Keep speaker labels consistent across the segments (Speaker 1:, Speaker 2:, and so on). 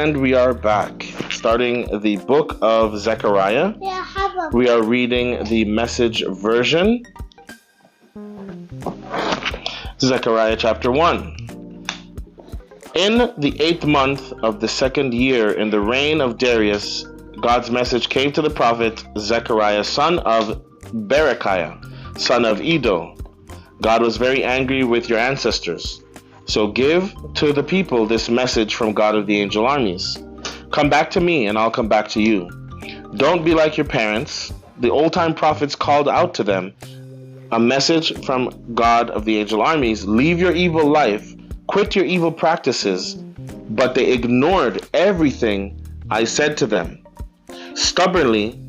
Speaker 1: And we are back, starting the Book of Zechariah. We are reading the Message version. Zechariah chapter 1. In the 8th month of the 2nd year in the reign of Darius, God's message came to the prophet Zechariah, son of Berechiah, son of Iddo. God was very angry with your ancestors. So give to the people this message from God of the angel armies. Come back to me and I'll come back to you. Don't be like your parents. The old-time prophets called out to them a message from God of the angel armies. Leave your evil life, quit your evil practices. But they ignored everything I said to them, stubbornly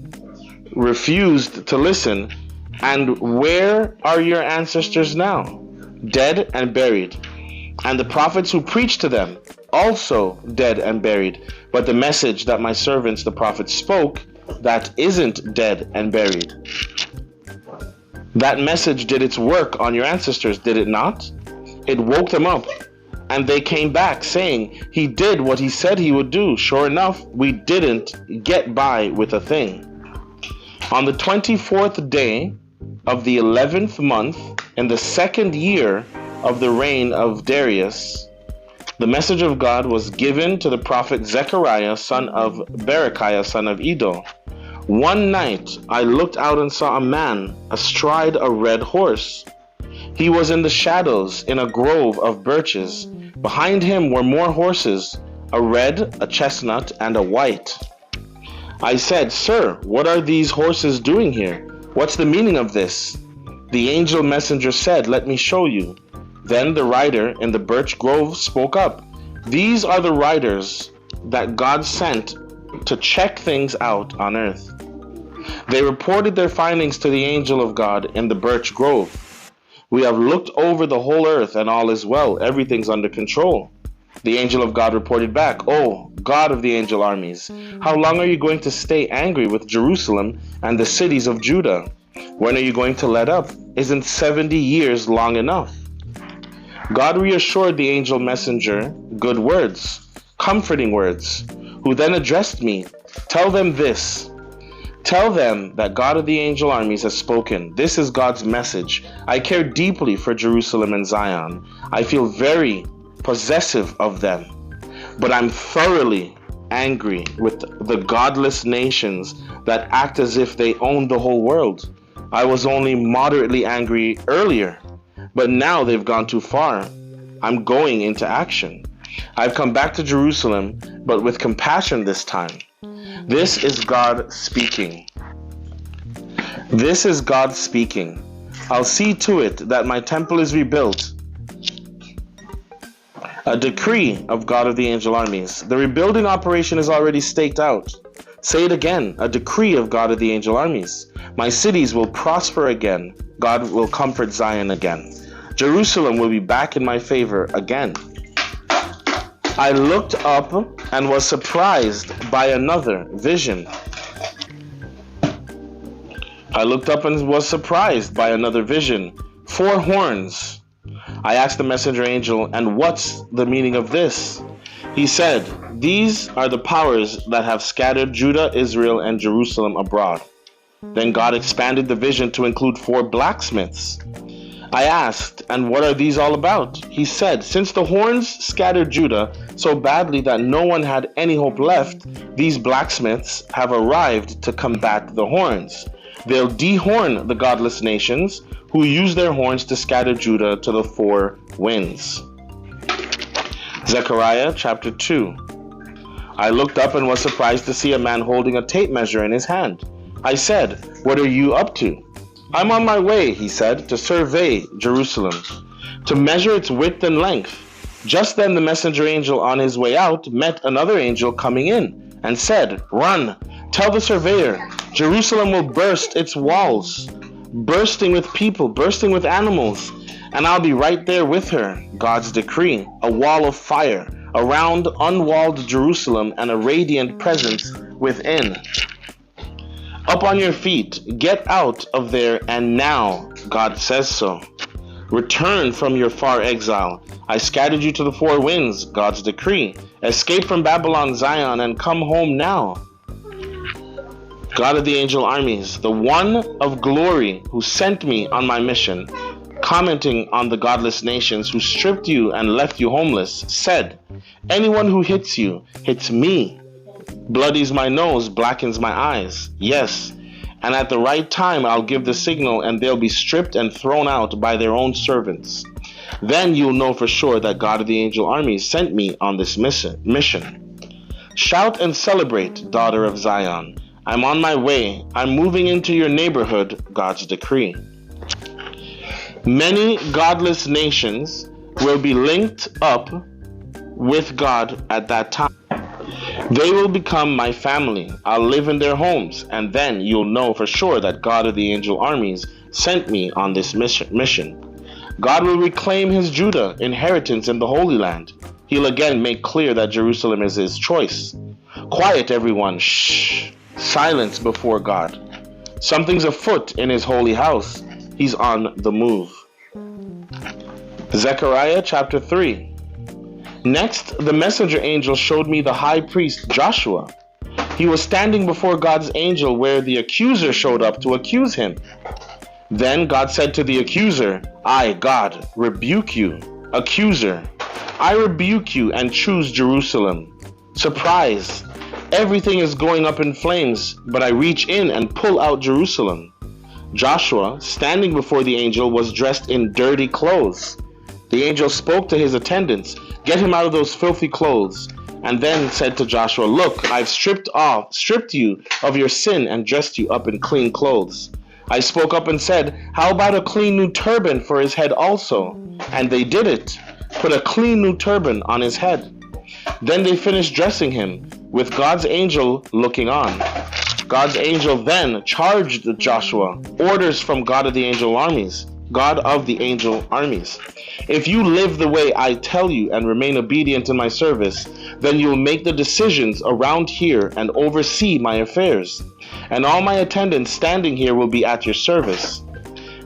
Speaker 1: refused to listen. And where are your ancestors now? Dead and buried. And the prophets who preached to them, also dead and buried. But the message that my servants, the prophets, spoke, that isn't dead and buried. That message did its work on your ancestors, did it not? It woke them up, and they came back saying, he did what he said he would do. Sure enough, we didn't get by with a thing. On the 24th day of the 11th month, in the 2nd year of the reign of Darius, the message of God was given to the prophet Zechariah, son of Berechiah, son of Iddo. One night I looked out and saw a man astride a red horse. He was in the shadows in a grove of birches. Behind him were more horses, a red, a chestnut, and a white. I said, Sir, what are these horses doing here? What's the meaning of this? The angel messenger said, let me show you. Then the rider in the birch grove spoke up. These are the riders that God sent to check things out on earth. They reported their findings to the angel of God in the birch grove. We have looked over the whole earth and all is well. Everything's under control. The angel of God reported back, Oh, God of the angel armies, how long are you going to stay angry with Jerusalem and the cities of Judah? When are you going to let up? Isn't 70 years long enough? God reassured the angel messenger good words, comforting words, who then addressed me. Tell them this. Tell them that God of the angel armies has spoken. This is God's message. I care deeply for Jerusalem and Zion. I feel very possessive of them. But I'm thoroughly angry with the godless nations that act as if they own the whole world. I was only moderately angry earlier, but now they've gone too far. I'm going into action. I've come back to Jerusalem, but with compassion this time. This is God speaking. This is God speaking. I'll see to it that my temple is rebuilt. A decree of God of the angel armies. The rebuilding operation is already staked out. Say it again, a decree of God of the angel armies. My cities will prosper again. God will comfort Zion again. Jerusalem will be back in my favor again. I looked up and was surprised by another vision. I looked up and was surprised by another vision. 4 horns. I asked the messenger angel, and what's the meaning of this? He said, these are the powers that have scattered Judah, Israel, and Jerusalem abroad. Then God expanded the vision to include 4 blacksmiths. I asked, and what are these all about? He said, since the horns scattered Judah so badly that no one had any hope left, these blacksmiths have arrived to combat the horns. They'll dehorn the godless nations who use their horns to scatter Judah to the 4 winds. Zechariah chapter 2. I looked up and was surprised to see a man holding a tape measure in his hand. I said, what are you up to? I'm on my way, he said, to survey Jerusalem, to measure its width and length. Just then the messenger angel on his way out met another angel coming in and said, run, tell the surveyor, Jerusalem will burst its walls, bursting with people, bursting with animals, and I'll be right there with her. God's decree, a wall of fire around unwalled Jerusalem and a radiant presence within. Up on your feet, get out of there, and now, God says so. Return from your far exile. I scattered you to the 4 winds, God's decree. Escape from Babylon, Zion, and come home now. God of the angel armies, the one of glory who sent me on my mission, commenting on the godless nations who stripped you and left you homeless, said, anyone who hits you hits me, bloodies my nose, blackens my eyes. Yes, and at the right time I'll give the signal and they'll be stripped and thrown out by their own servants. Then you'll know for sure that God of the angel armies sent me on this mission. Shout and celebrate, daughter of Zion. I'm on my way. I'm moving into your neighborhood, God's decree. Many godless nations will be linked up with God at that time. They will become my family. I'll live in their homes, and then you'll know for sure that God of the angel armies sent me on this mission. God will reclaim his Judah inheritance in the Holy Land. He'll again make clear that Jerusalem is his choice. Quiet, everyone. Shh. Silence before God. Something's afoot in his holy house. He's on the move. Zechariah chapter 3. Next, the messenger angel showed me the high priest Joshua. He was standing before God's angel where the accuser showed up to accuse him. Then God said to the accuser, I, God, rebuke you. Accuser, I rebuke you and choose Jerusalem. Surprise! Everything is going up in flames, but I reach in and pull out Jerusalem. Joshua, standing before the angel, was dressed in dirty clothes. The angel spoke to his attendants, get him out of those filthy clothes, and then said to Joshua, look, I've stripped you of your sin and dressed you up in clean clothes. I spoke up and said, how about a clean new turban for his head also? And they did it, put a clean new turban on his head. Then they finished dressing him, with God's angel looking on. God's angel then charged Joshua, orders from God of the angel armies. God of the angel armies. If you live the way I tell you and remain obedient in my service, then you'll make the decisions around here and oversee my affairs. And all my attendants standing here will be at your service.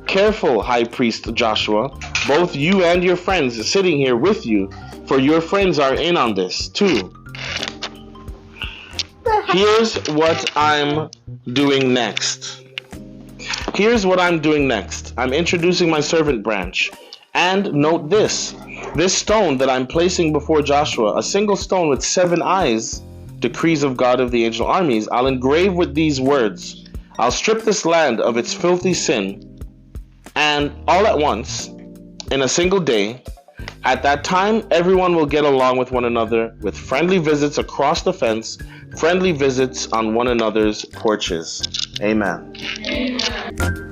Speaker 1: Careful, High Priest Joshua, both you and your friends sitting here with you, for your friends are in on this too. Here's what I'm doing next. I'm introducing my servant branch. And note this stone that I'm placing before Joshua, a single stone with 7 eyes, decrees of God of the angel armies, I'll engrave with these words. I'll strip this land of its filthy sin, and all at once, in a single day, at that time, everyone will get along with one another with friendly visits across the fence, friendly visits on one another's porches. Amen.
Speaker 2: Amen.